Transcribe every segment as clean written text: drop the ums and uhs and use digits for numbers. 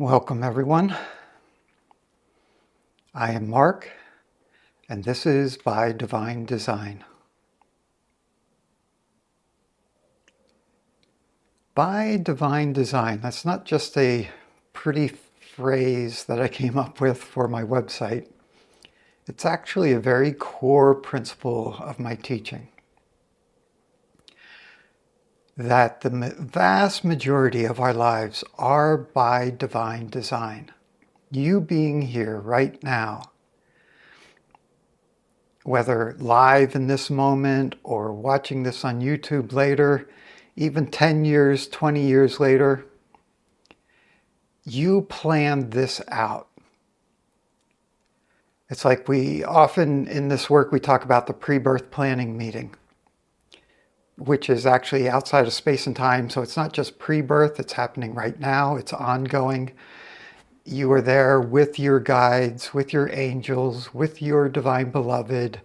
Welcome, everyone. I am Mark, and this is By Divine Design. By Divine Design, that's not just a pretty phrase that I came up with for my website. It's actually a very core principle of my teaching. That the vast majority of our lives are by divine design. You being here right now, whether live in this moment or watching this on YouTube later, even 10 years, 20 years later, you planned this out. It's like we often in this work, we talk about the pre-birth planning meeting, which is actually outside of space and time. So it's not just pre-birth, it's happening right now, it's ongoing. You are there with your guides, with your angels, with your divine beloved,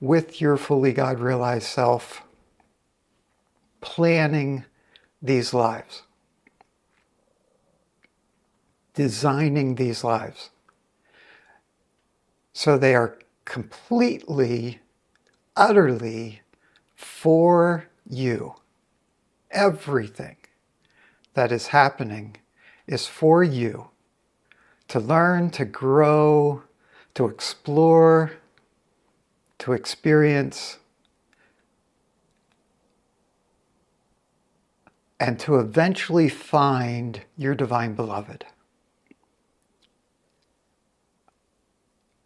with your fully God-realized self, planning these lives, designing these lives. So they are completely, utterly for you. Everything that is happening is for you to learn, to grow, to explore, to experience, and to eventually find your divine beloved.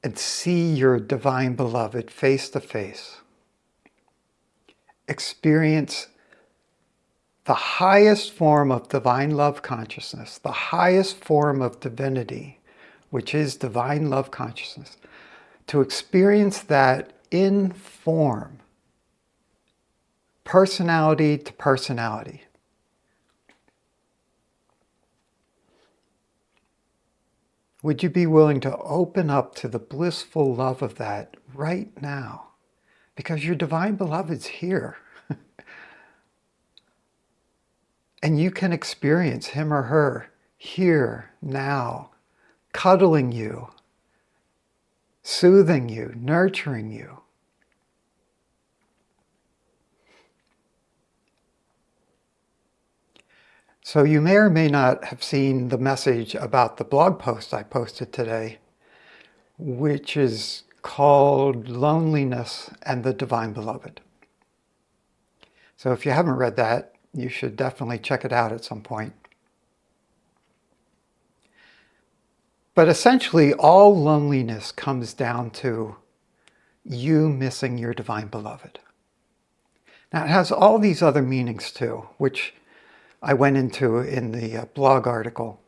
And see your divine beloved face to face. Experience the highest form of divine love consciousness, the highest form of divinity, which is divine love consciousness. To experience that in form, personality to personality. Would you be willing to open up to the blissful love of that right now? Because your divine beloved's here. And you can experience him or her here, now, cuddling you, soothing you, nurturing you. So you may or may not have seen the message about the blog post I posted today, which is called Loneliness and the Divine Beloved. So if you haven't read that, you should definitely check it out at some point. But essentially, all loneliness comes down to you missing your divine beloved. Now, it has all these other meanings too, which I went into in the blog article.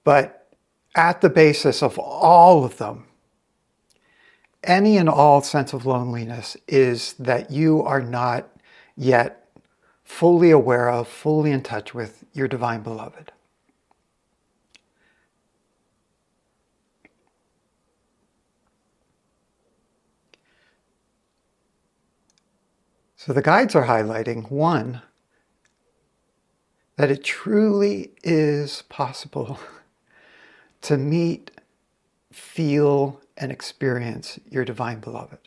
But at the basis of all of them, any and all sense of loneliness is that you are not yet fully aware of, fully in touch with your divine beloved. So the guides are highlighting, one, that it truly is possible to meet, feel, and experience your divine beloved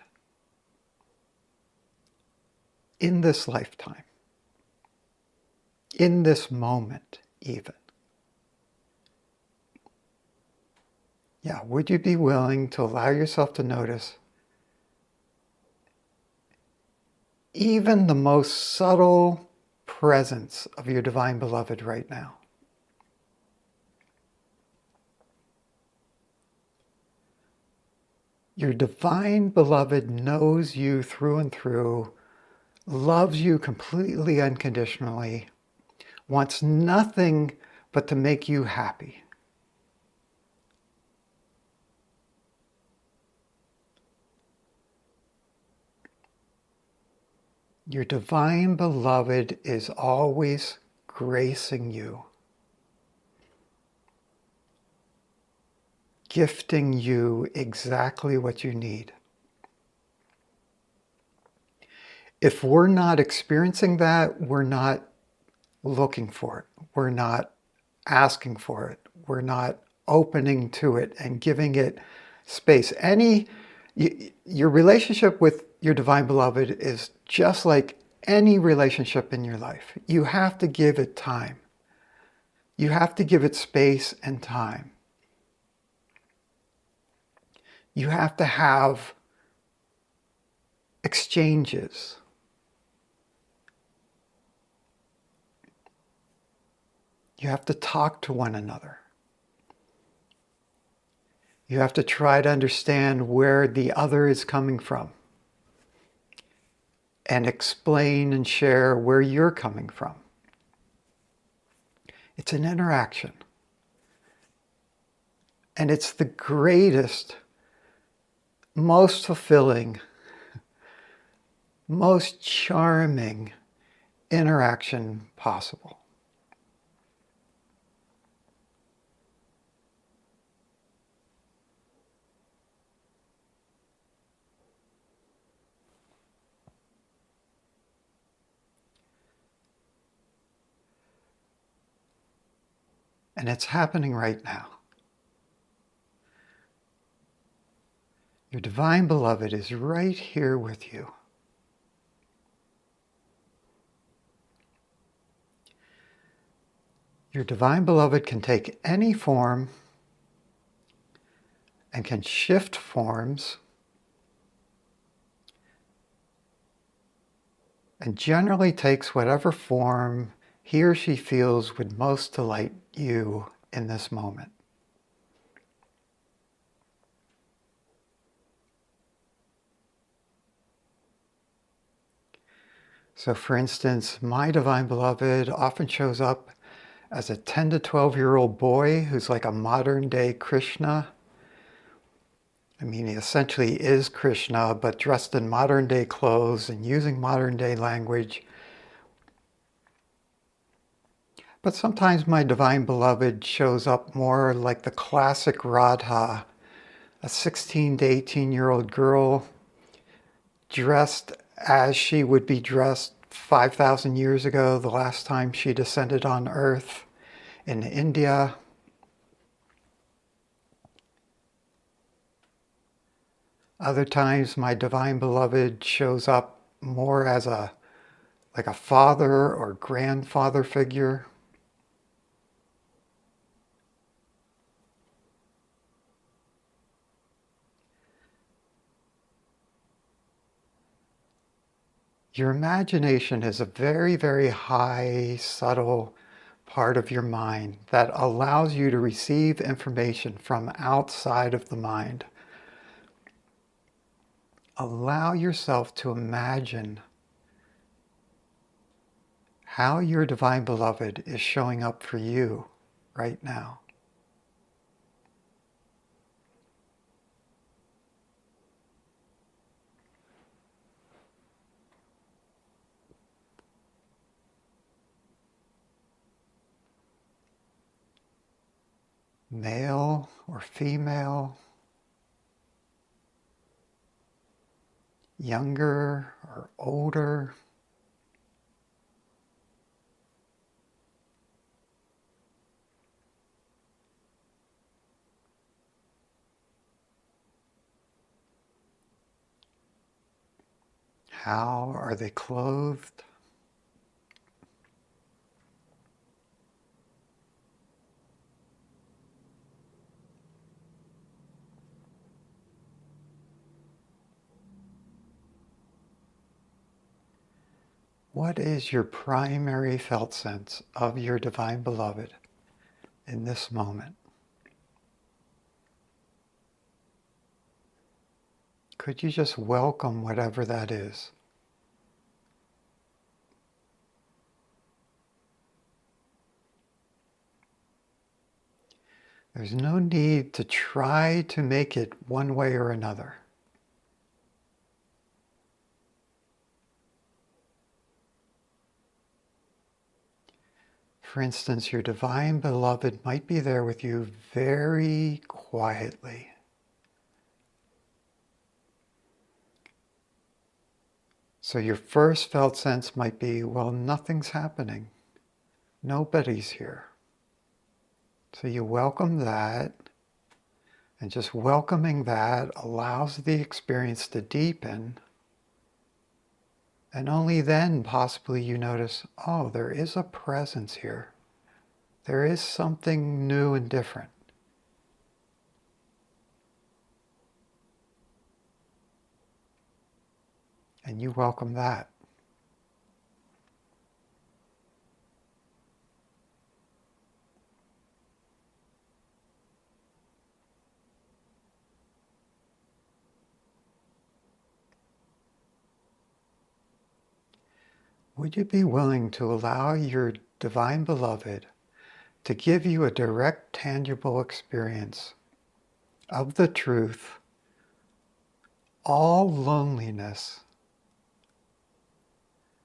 in this lifetime, in this moment even. Yeah, would you be willing to allow yourself to notice even the most subtle presence of your divine beloved right now? Your divine beloved knows you through and through, loves you completely unconditionally, wants nothing but to make you happy. Your divine beloved is always gracing you, gifting you exactly what you need. If we're not experiencing that, we're not looking for it. We're not asking for it. We're not opening to it and giving it space. Your relationship with your divine beloved is just like any relationship in your life. You have to give it time. You have to give it space and time. You have to have exchanges. You have to talk to one another. You have to try to understand where the other is coming from and explain and share where you're coming from. It's an interaction. And it's the greatest, most fulfilling, most charming interaction possible. And it's happening right now. Your divine beloved is right here with you. Your divine beloved can take any form and can shift forms and generally takes whatever form he or she feels would most delight you in this moment. So for instance, my divine beloved often shows up as a 10 to 12-year-old boy who's like a modern day Krishna. I mean, he essentially is Krishna, but dressed in modern day clothes and using modern day language. But sometimes my divine beloved shows up more like the classic Radha, a 16 to 18-year-old girl dressed as she would be dressed 5,000 years ago, the last time she descended on earth in India. Other times my divine beloved shows up more as like a father or grandfather figure. Your imagination is a very, very high, subtle part of your mind that allows you to receive information from outside of the mind. Allow yourself to imagine how your divine beloved is showing up for you right now. Male or female, younger or older. How are they clothed? What is your primary felt sense of your divine beloved in this moment? Could you just welcome whatever that is? There's no need to try to make it one way or another. For instance, your divine beloved might be there with you very quietly. So your first felt sense might be, well, nothing's happening. Nobody's here. So you welcome that, and just welcoming that allows the experience to deepen. And only then possibly you notice, oh, there is a presence here. There is something new and different. And you welcome that. Would you be willing to allow your divine beloved to give you a direct, tangible experience of the truth? All loneliness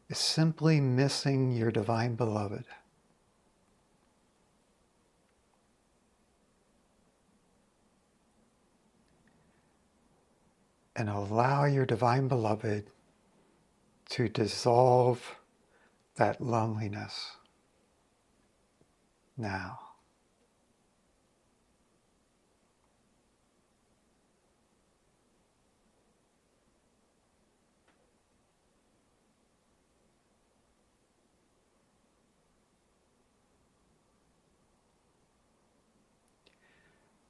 is simply missing your divine beloved. And allow your divine beloved to dissolve that loneliness now.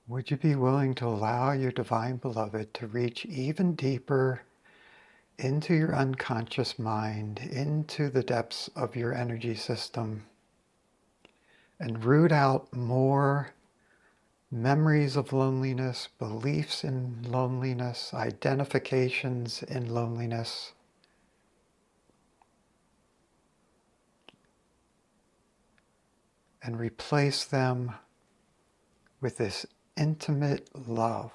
Would you be willing to allow your divine beloved to reach even deeper into your unconscious mind, into the depths of your energy system, and root out more memories of loneliness, beliefs in loneliness, identifications in loneliness, and replace them with this intimate love?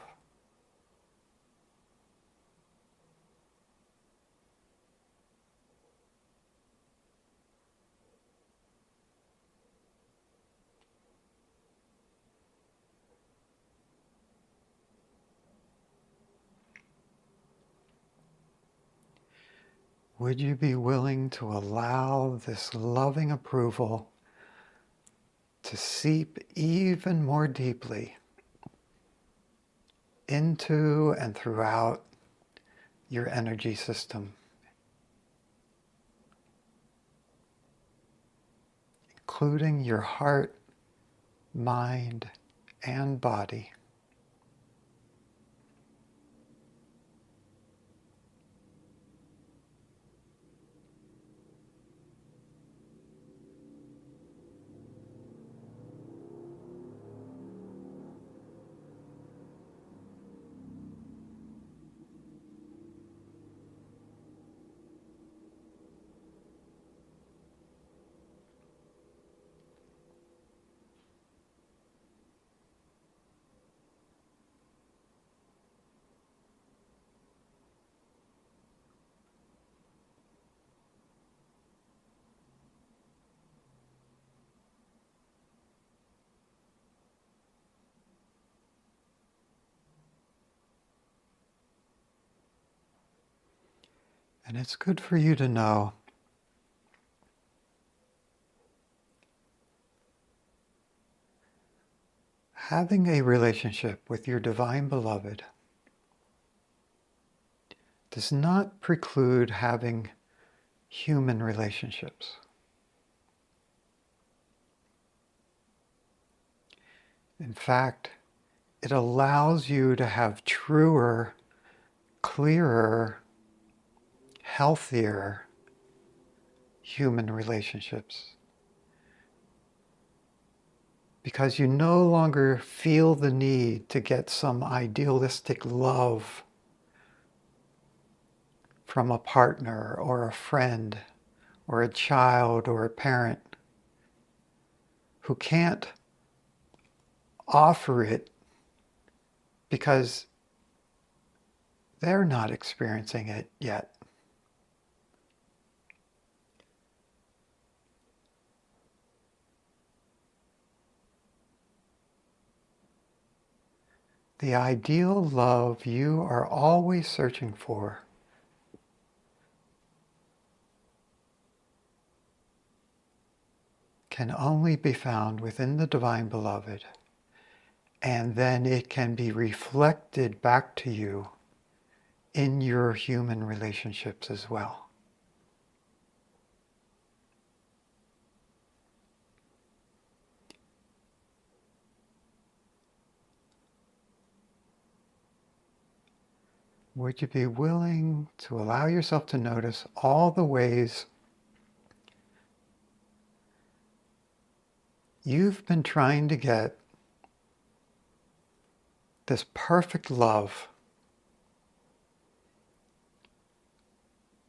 Would you be willing to allow this loving approval to seep even more deeply into and throughout your energy system, including your heart, mind, and body? And it's good for you to know having a relationship with your divine beloved does not preclude having human relationships. In fact, it allows you to have truer, clearer, healthier human relationships, because you no longer feel the need to get some idealistic love from a partner or a friend or a child or a parent who can't offer it because they're not experiencing it yet. The ideal love you are always searching for can only be found within the Divine Beloved, and then it can be reflected back to you in your human relationships as well. Would you be willing to allow yourself to notice all the ways you've been trying to get this perfect love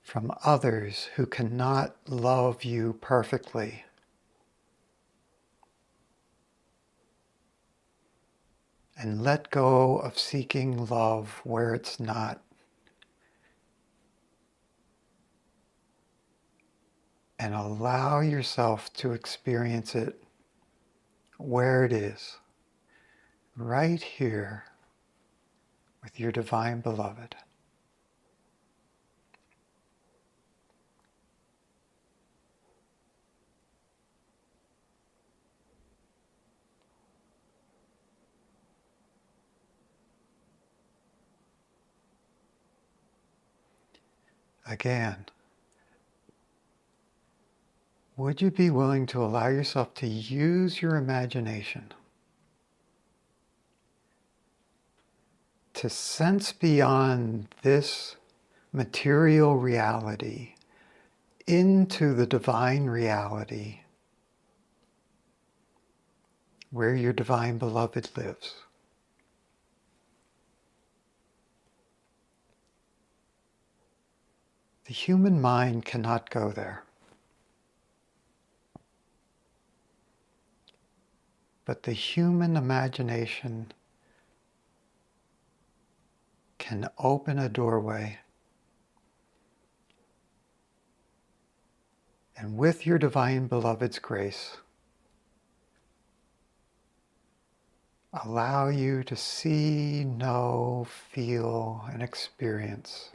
from others who cannot love you perfectly? And let go of seeking love where it's not. And allow yourself to experience it where it is, right here with your Divine Beloved. Again, would you be willing to allow yourself to use your imagination to sense beyond this material reality into the divine reality where your Divine Beloved lives? The human mind cannot go there. But the human imagination can open a doorway, and with your Divine Beloved's grace, allow you to see, know, feel, and experience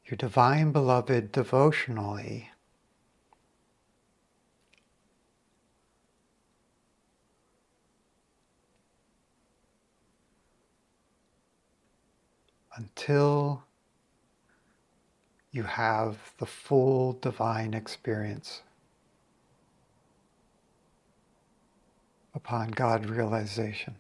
your Divine Beloved devotionally until you have the full divine experience upon God realization.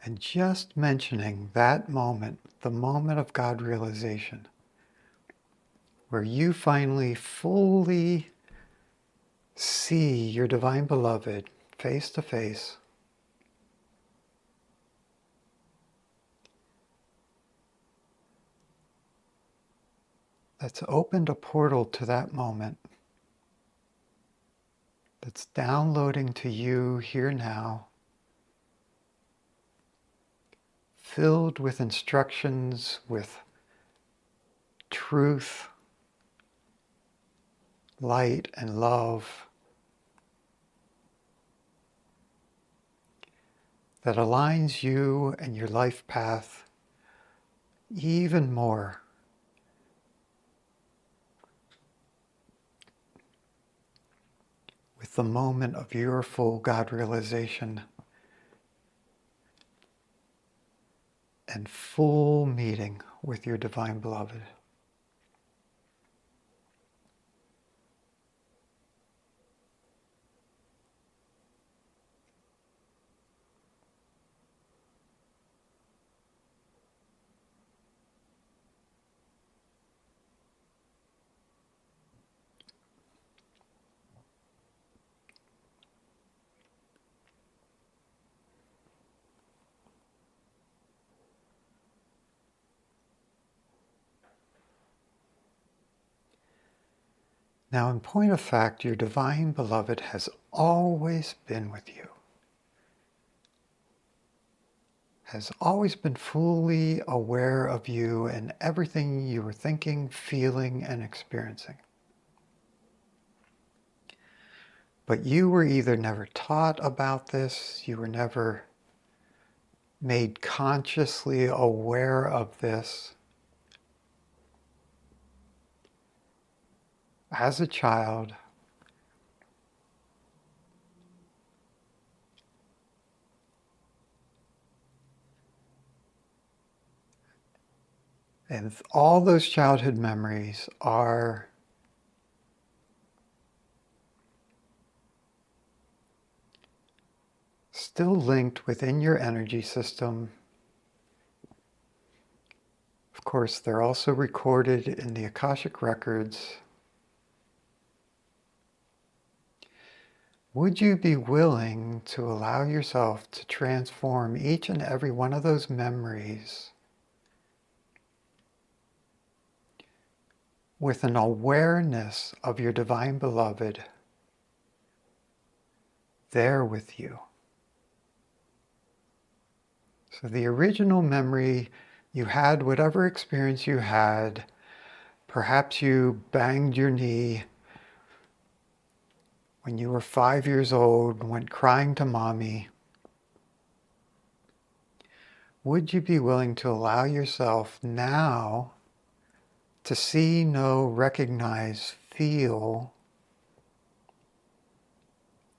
And just mentioning that moment, the moment of God realization, where you finally fully see your Divine Beloved face to face, that's opened a portal to that moment, that's downloading to you here now, filled with instructions, with truth, light, and love, that aligns you and your life path even more with the moment of your full God realization and full meeting with your Divine Beloved. Now, in point of fact, your Divine Beloved has always been with you, has always been fully aware of you and everything you were thinking, feeling, and experiencing. But you were either never taught about this, you were never made consciously aware of this as a child, and all those childhood memories are still linked within your energy system. Of course, they're also recorded in the Akashic records. Would you be willing to allow yourself to transform each and every one of those memories with an awareness of your divine beloved there with you? So the original memory, you had whatever experience you had. Perhaps you banged your knee when you were 5 years old and went crying to mommy. Would you be willing to allow yourself now to see, know, recognize, feel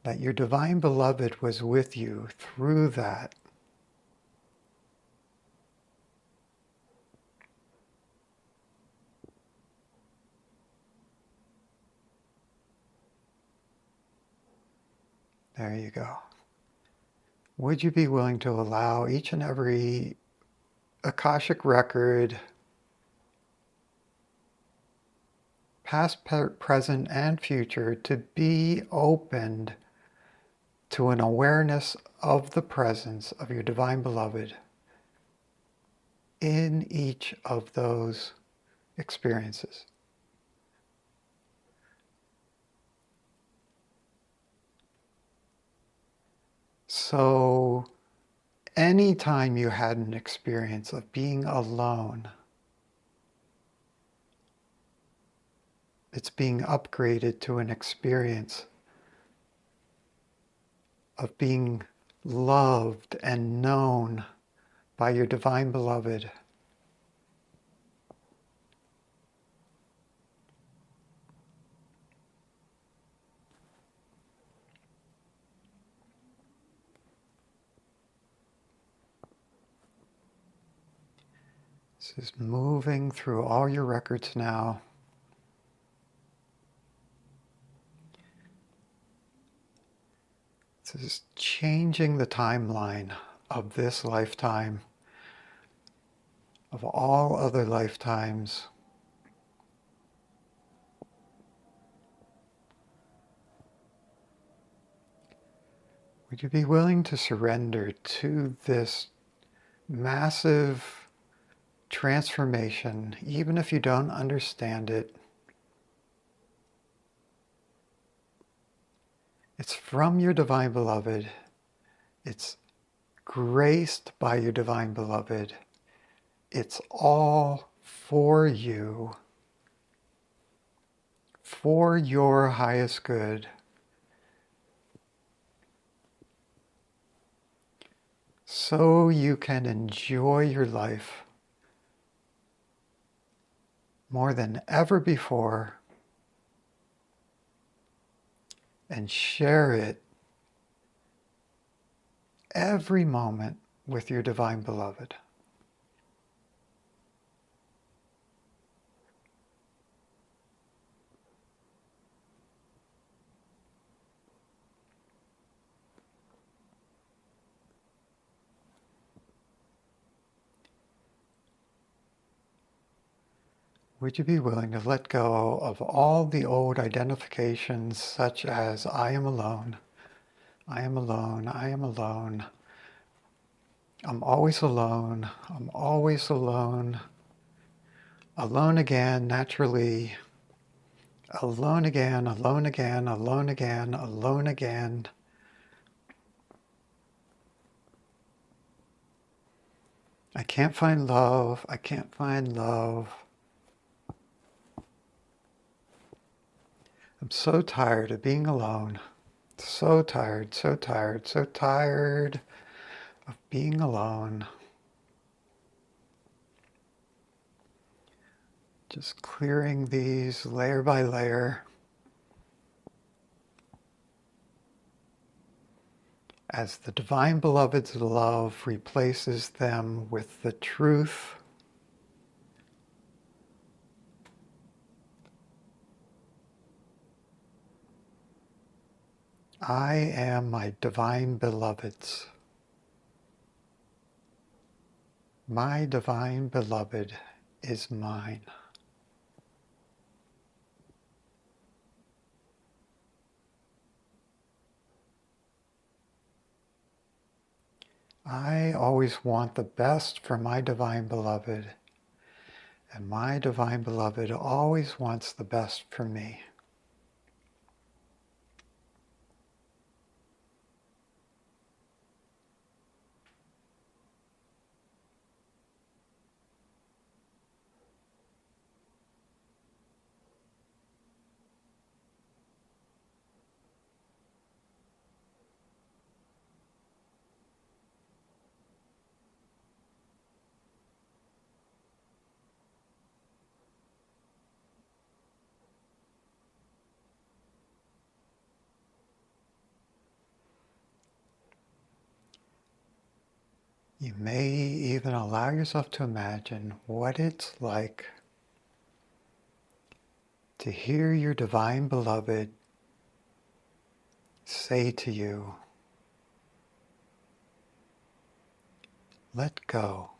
that your divine beloved was with you through that? There you go. Would you be willing to allow each and every Akashic record, past, present, and future, to be opened to an awareness of the presence of your divine beloved in each of those experiences? So anytime you had an experience of being alone, it's being upgraded to an experience of being loved and known by your divine beloved. This is moving through all your records now. This is changing the timeline of this lifetime, of all other lifetimes. Would you be willing to surrender to this massive transformation, even if you don't understand it? It's from your divine beloved. It's graced by your divine beloved. It's all for you, for your highest good. So you can enjoy your life more than ever before and share it every moment with your divine beloved. Would you be willing to let go of all the old identifications such as I am alone, I am alone, I am alone, I'm always alone, I'm always alone, alone again naturally, alone again, alone again, alone again, alone again. I can't find love, I can't find love. I'm so tired of being alone. So tired, so tired, so tired of being alone. Just clearing these layer by layer as the Divine Beloved's love replaces them with the truth I am my Divine Beloved's. My Divine Beloved is mine. I always want the best for my Divine Beloved, and my Divine Beloved always wants the best for me. You may even allow yourself to imagine what it's like to hear your Divine Beloved say to you, let go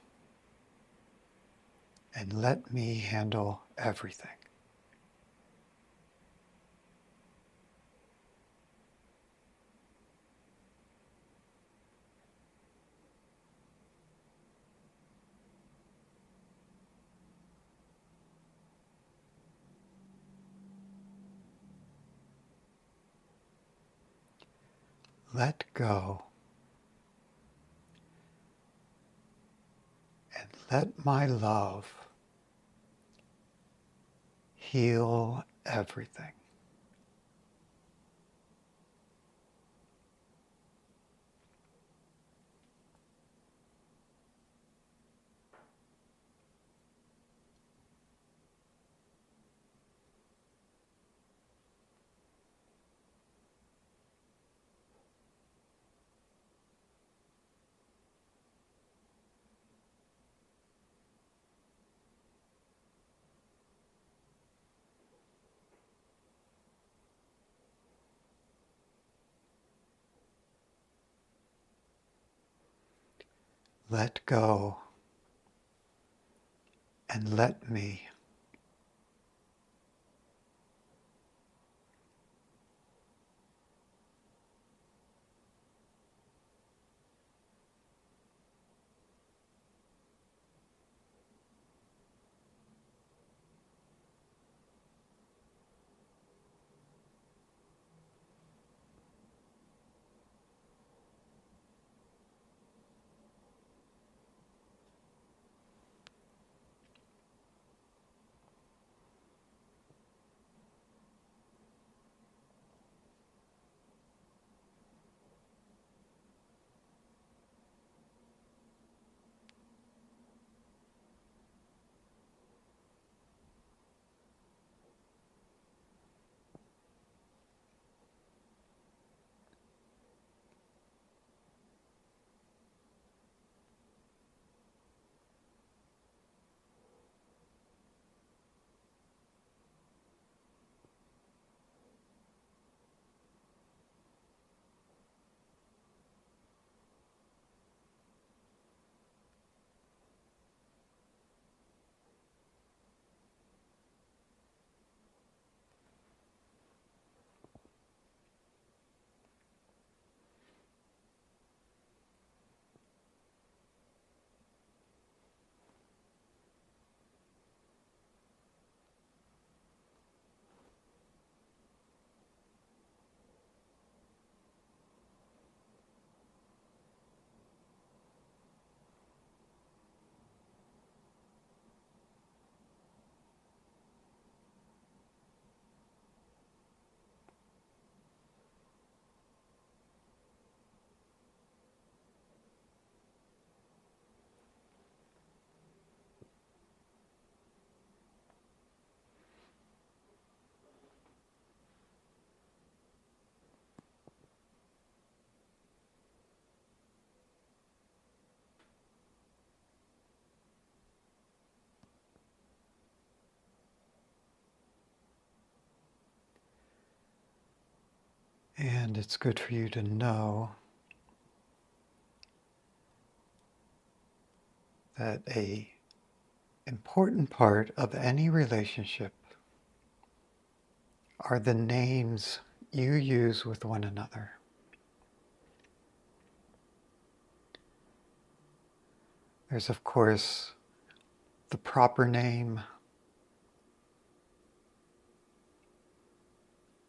and let me handle everything. Let go and let my love heal everything. Let go and let me. And it's good for you to know that a important part of any relationship are the names you use with one another. There's, of course, the proper name.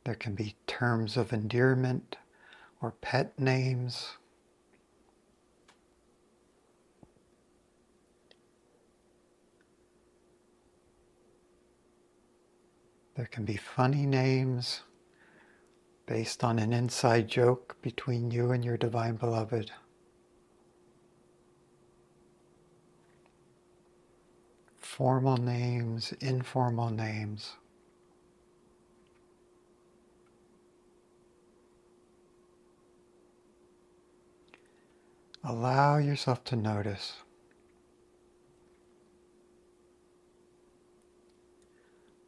There can be terms of endearment or pet names. There can be funny names based on an inside joke between you and your divine beloved. Formal names, informal names. Allow yourself to notice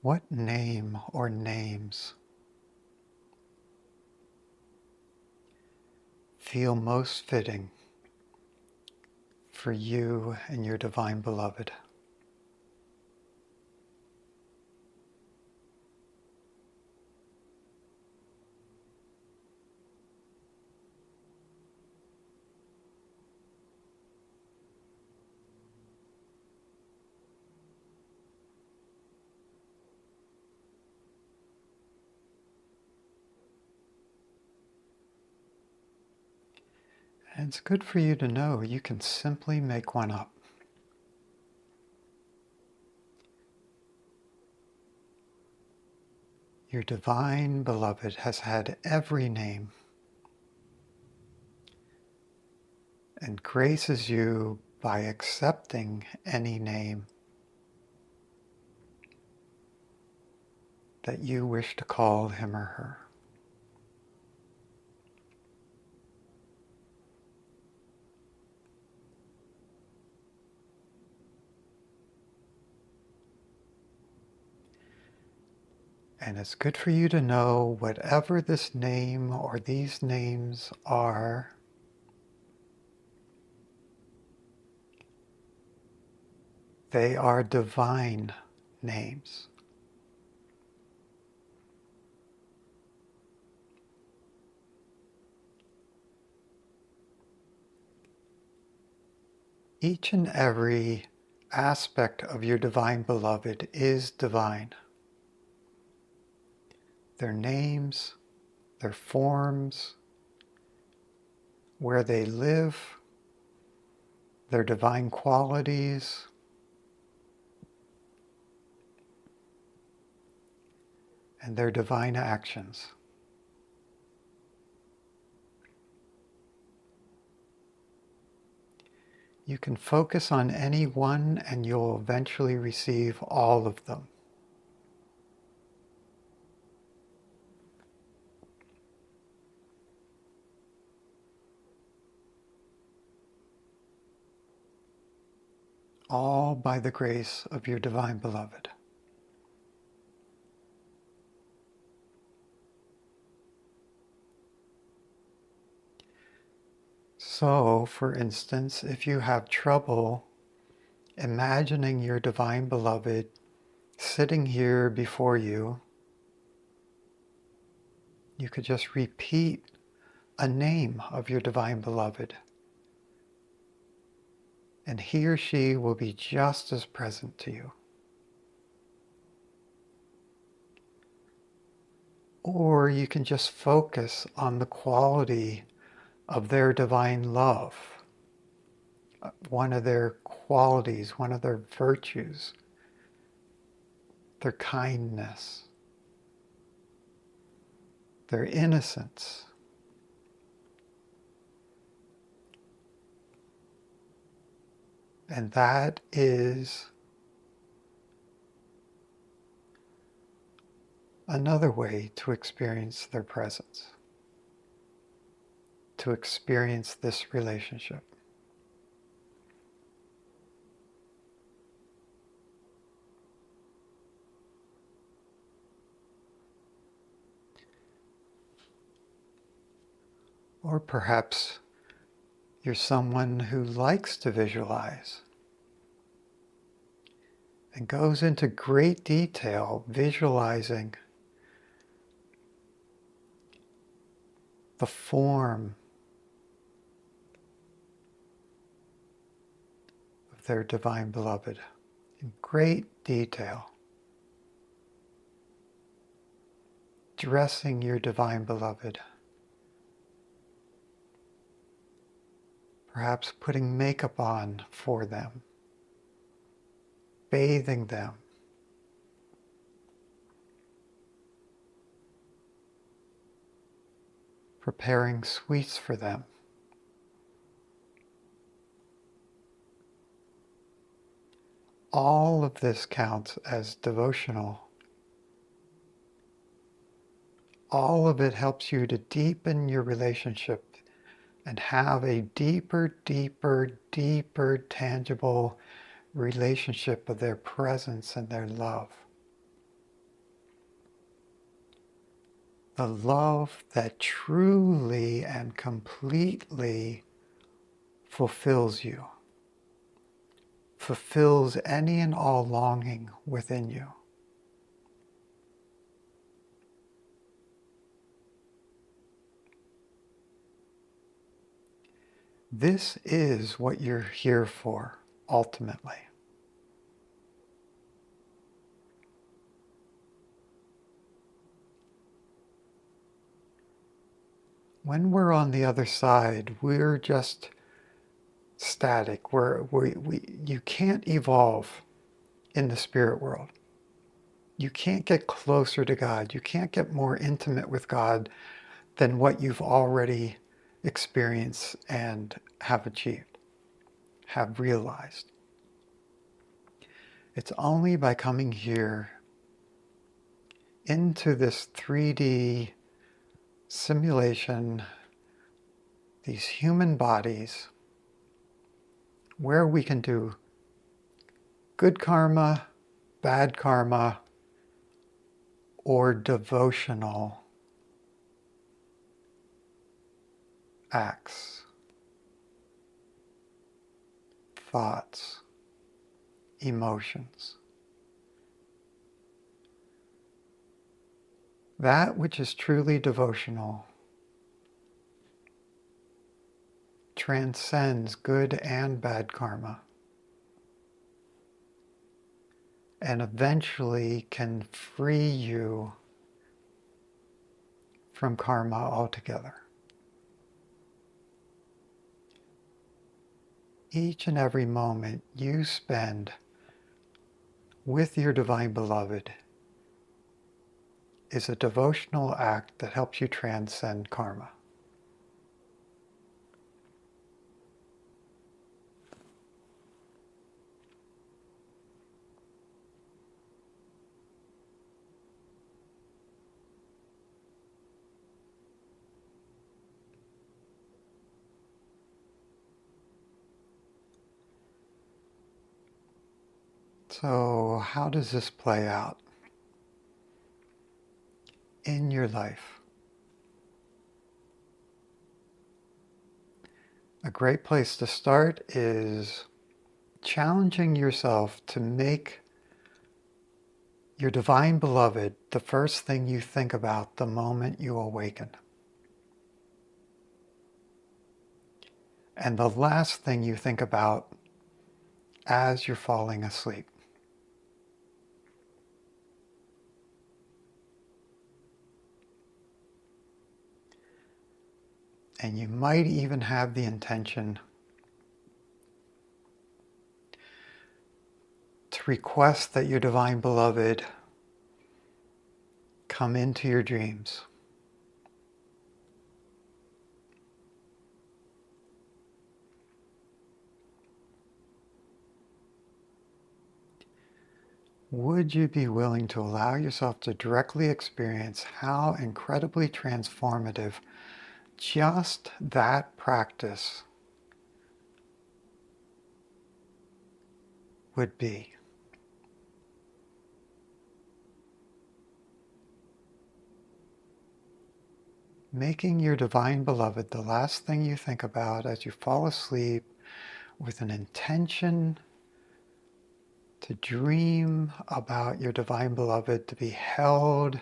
what name or names feel most fitting for you and your divine beloved. And it's good for you to know you can simply make one up. Your divine beloved has had every name and graces you by accepting any name that you wish to call him or her. And it's good for you to know whatever this name or these names are, they are divine names. Each and every aspect of your divine beloved is divine. Their names, their forms, where they live, their divine qualities, and their divine actions. You can focus on any one and you'll eventually receive all of them. All by the grace of your divine beloved. So, for instance, if you have trouble imagining your divine beloved sitting here before you, you could just repeat a name of your divine beloved, and he or she will be just as present to you. Or you can just focus on the quality of their divine love, one of their qualities, one of their virtues, their kindness, their innocence. And that is another way to experience their presence, to experience this relationship. Or perhaps you're someone who likes to visualize and goes into great detail visualizing the form of their divine beloved in great detail. Dressing your divine beloved. Perhaps putting makeup on for them. Bathing them. Preparing sweets for them. All of this counts as devotional. All of it helps you to deepen your relationship and have a deeper, deeper, deeper, tangible relationship of their presence and their love. The love that truly and completely fulfills you, fulfills any and all longing within you. This is what you're here for, ultimately. When we're on the other side, we're just static. You can't evolve in the spirit world. You can't get closer to God. You can't get more intimate with God than what you've already experienced and have achieved, have realized. It's only by coming here into this 3D simulation, these human bodies, where we can do good karma, bad karma, or devotional acts, thoughts, emotions. That which is truly devotional transcends good and bad karma and eventually can free you from karma altogether. Each and every moment you spend with your divine beloved is a devotional act that helps you transcend karma. So, how does this play out in your life? A great place to start is challenging yourself to make your divine beloved the first thing you think about the moment you awaken. And the last thing you think about as you're falling asleep. And you might even have the intention to request that your divine beloved come into your dreams. Would you be willing to allow yourself to directly experience how incredibly transformative just that practice would be? making your divine beloved the last thing you think about as you fall asleep, with an intention to dream about your divine beloved, to be held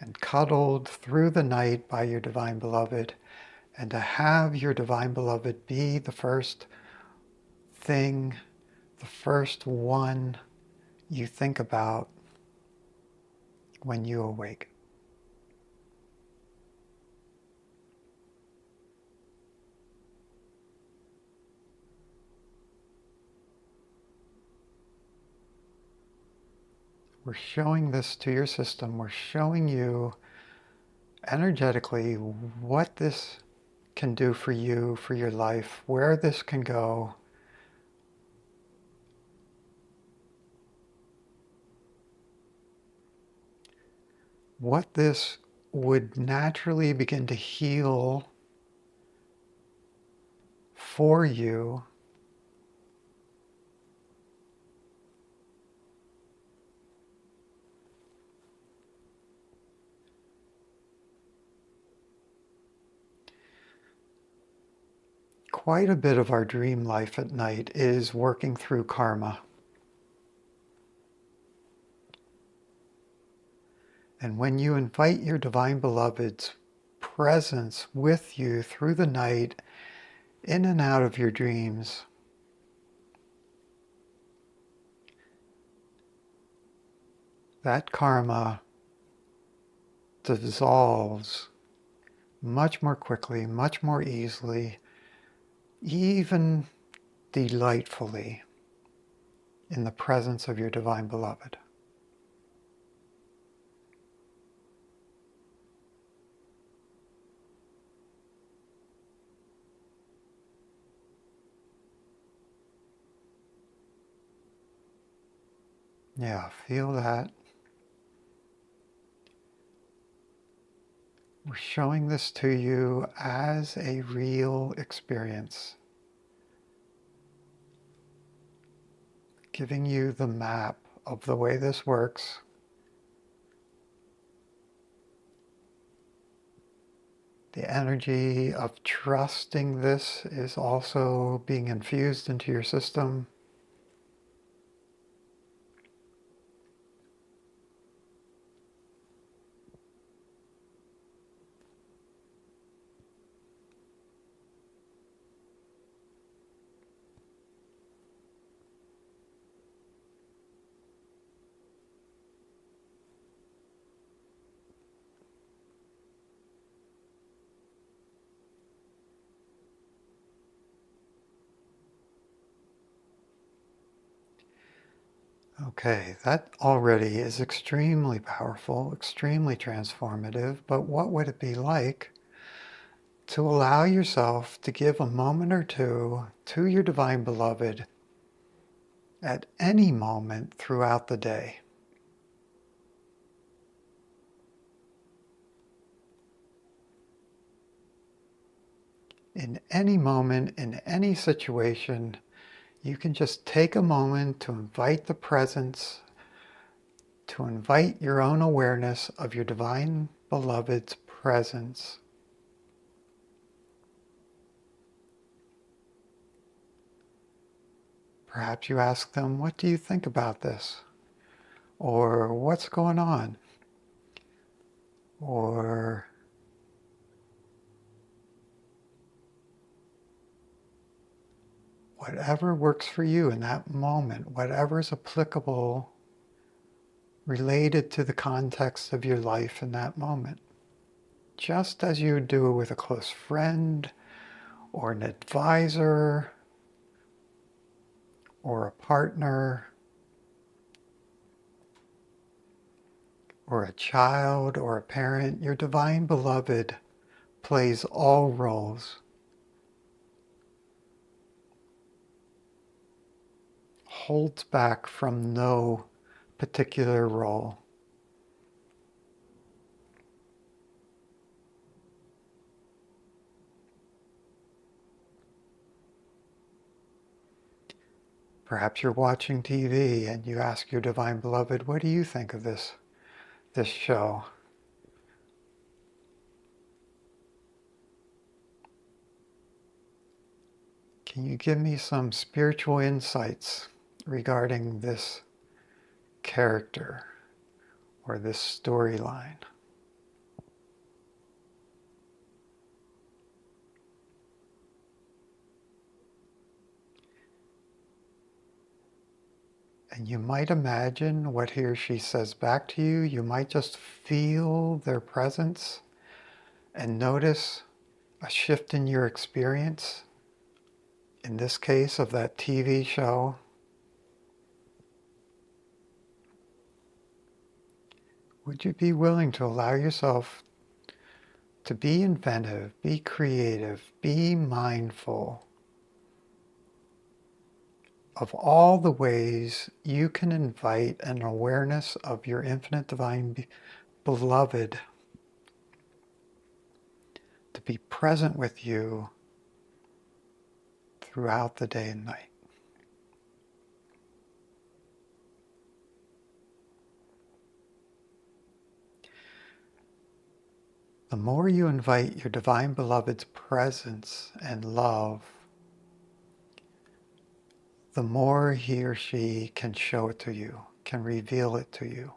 and cuddled through the night by your divine beloved, and to have your divine beloved be the first thing, the first one you think about when you awake. We're showing this to your system. We're showing you energetically what this can do for you, for your life, where this can go. What this would naturally begin to heal for you quite a bit of our dream life at night is working through karma. And when you invite your divine beloved's presence with you through the night, in and out of your dreams, that karma dissolves much more quickly, much more easily, even delightfully, in the presence of your divine beloved. Yeah, feel that. We're showing this to you as a real experience, giving you the map of the way this works. The energy of trusting this is also being infused into your system. Okay, that already is extremely powerful, extremely transformative, but what would it be like to allow yourself to give a moment or two to your divine beloved at any moment throughout the day? In any moment, in any situation, you can just take a moment to invite the presence, to invite your own awareness of your divine beloved's presence. Perhaps you ask them, what do you think about this? Or what's going on? Or whatever works for you in that moment, whatever is applicable, related to the context of your life in that moment. Just as you would do it with a close friend, or an advisor, or a partner, or a child, or a parent, your divine beloved plays all roles, holds back from no particular role. Perhaps you're watching TV and you ask your divine beloved, what do you think of this show? Can you give me some spiritual insights regarding this character or this storyline? And you might imagine what he or she says back to you. You might just feel their presence and notice a shift in your experience. In this case, of that TV show. Would you be willing to allow yourself to be inventive, be creative, be mindful of all the ways you can invite an awareness of your infinite divine beloved to be present with you throughout the day and night? The more you invite your divine beloved's presence and love, the more he or she can show it to you, can reveal it to you.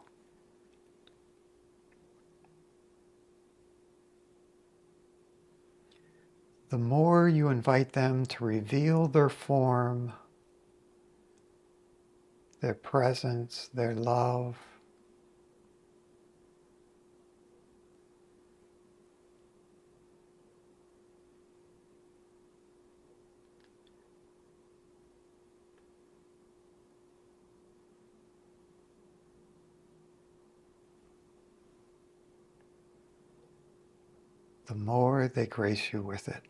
The more you invite them to reveal their form, their presence, their love, the more they grace you with it.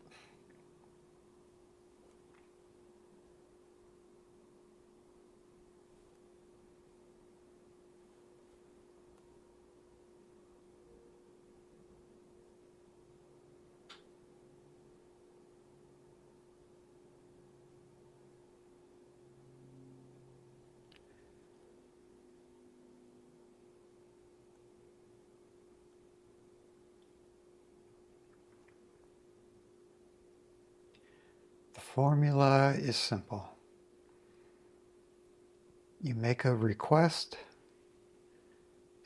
The formula is simple. You make a request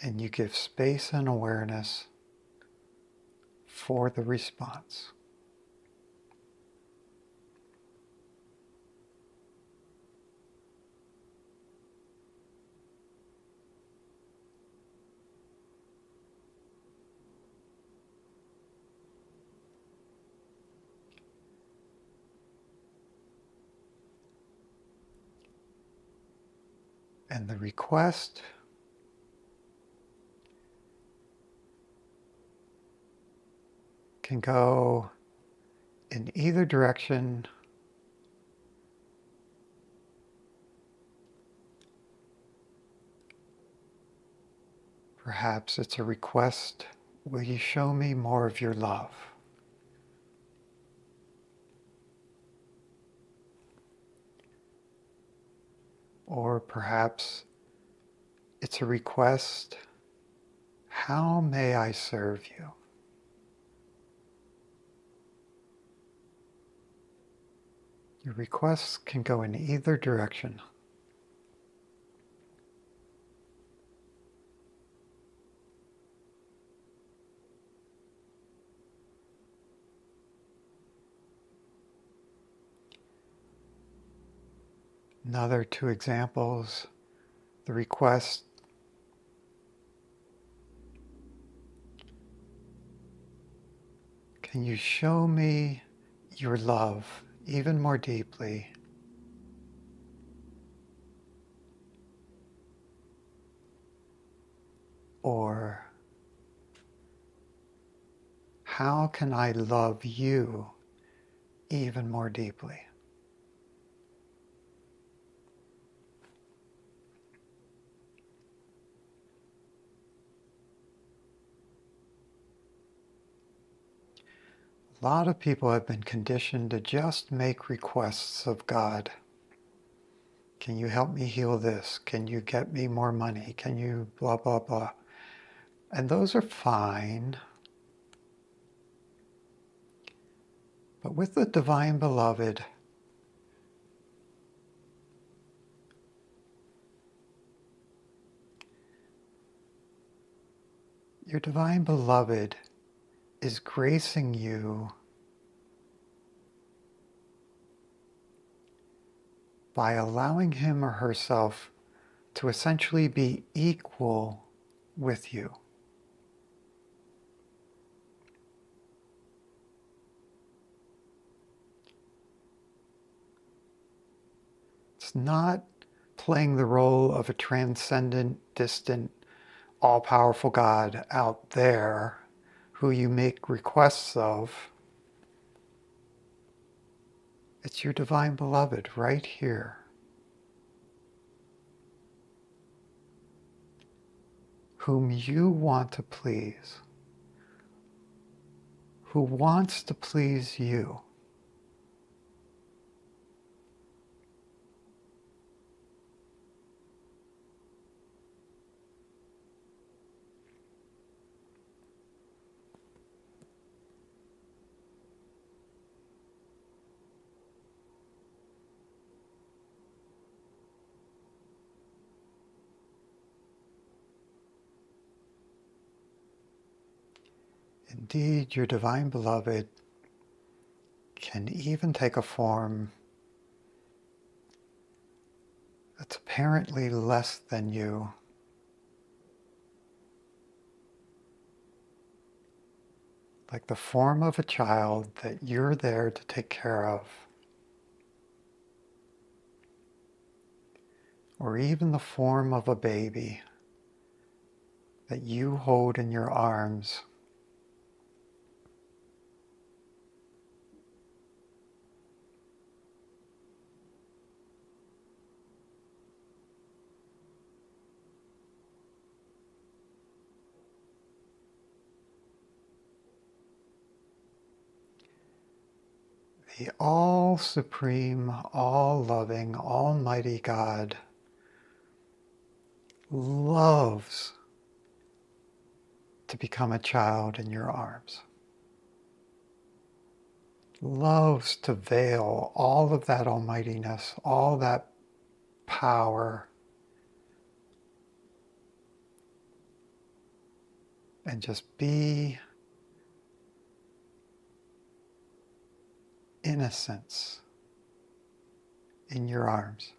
and you give space and awareness for the response. And the request can go in either direction. Perhaps it's a request, will you show me more of your love? Or perhaps it's a request, how may I serve you? Your requests can go in either direction. Another two examples. The request, can you show me your love even more deeply? Or, how can I love you even more deeply? A lot of people have been conditioned to just make requests of God. Can you help me heal this? Can you get me more money? Can you blah, blah, blah? And those are fine. But with the Divine Beloved, your divine beloved is gracing you by allowing him or herself to essentially be equal with you. It's not playing the role of a transcendent, distant, all-powerful God out there who you make requests of. It's your divine beloved right here, whom you want to please, who wants to please you. Indeed, your divine beloved can even take a form that's apparently less than you, like the form of a child that you're there to take care of, or even the form of a baby that you hold in your arms. The all-supreme, all-loving, almighty God loves to become a child in your arms, loves to veil all of that almightiness, all that power, and just be innocence in your arms,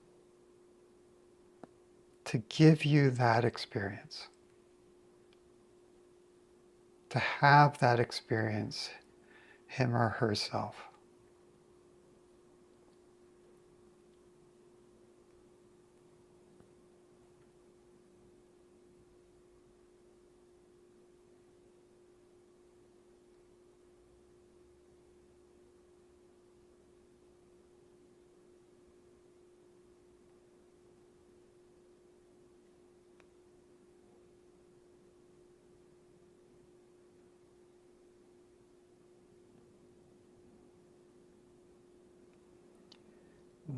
to give you that experience, to have that experience, him or herself.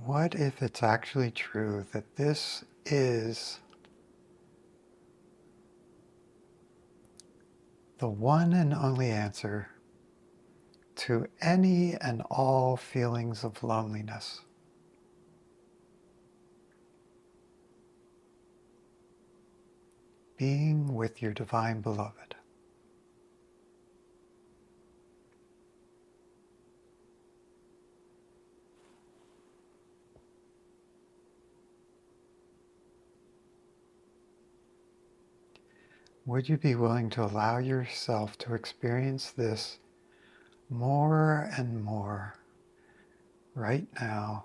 What if it's actually true that this is the one and only answer to any and all feelings of loneliness? Being with your divine beloved. Would you be willing to allow yourself to experience this more and more right now?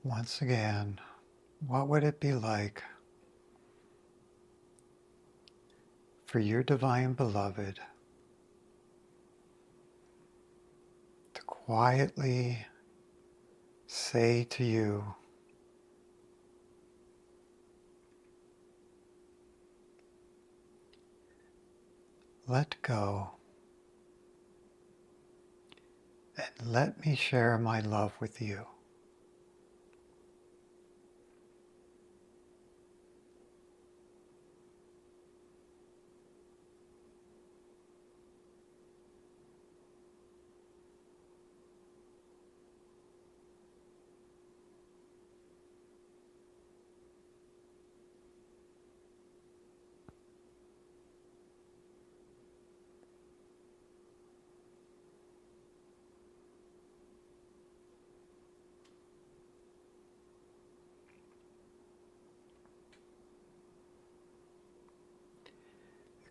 Once again, what would it be like for your divine beloved to quietly say to you, let go and let me share my love with you.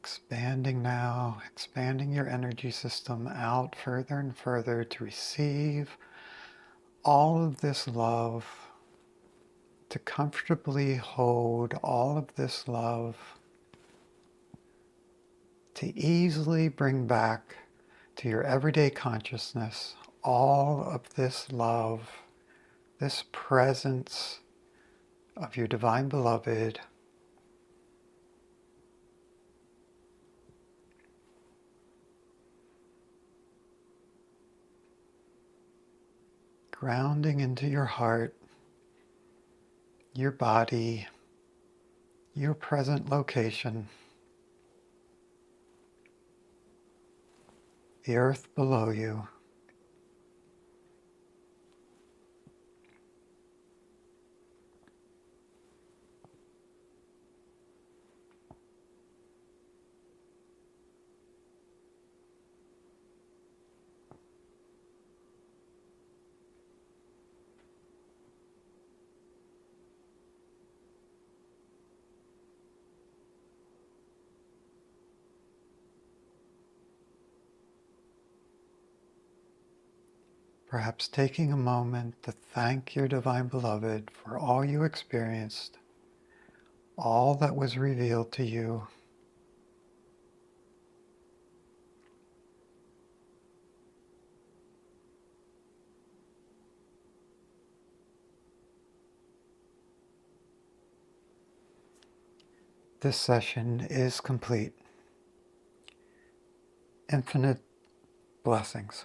Expanding now, expanding your energy system out further and further to receive all of this love, to comfortably hold all of this love, to easily bring back to your everyday consciousness all of this love, this presence of your divine beloved, grounding into your heart, your body, your present location, the earth below you. Perhaps taking a moment to thank your divine beloved for all you experienced, all that was revealed to you. This session is complete. Infinite blessings.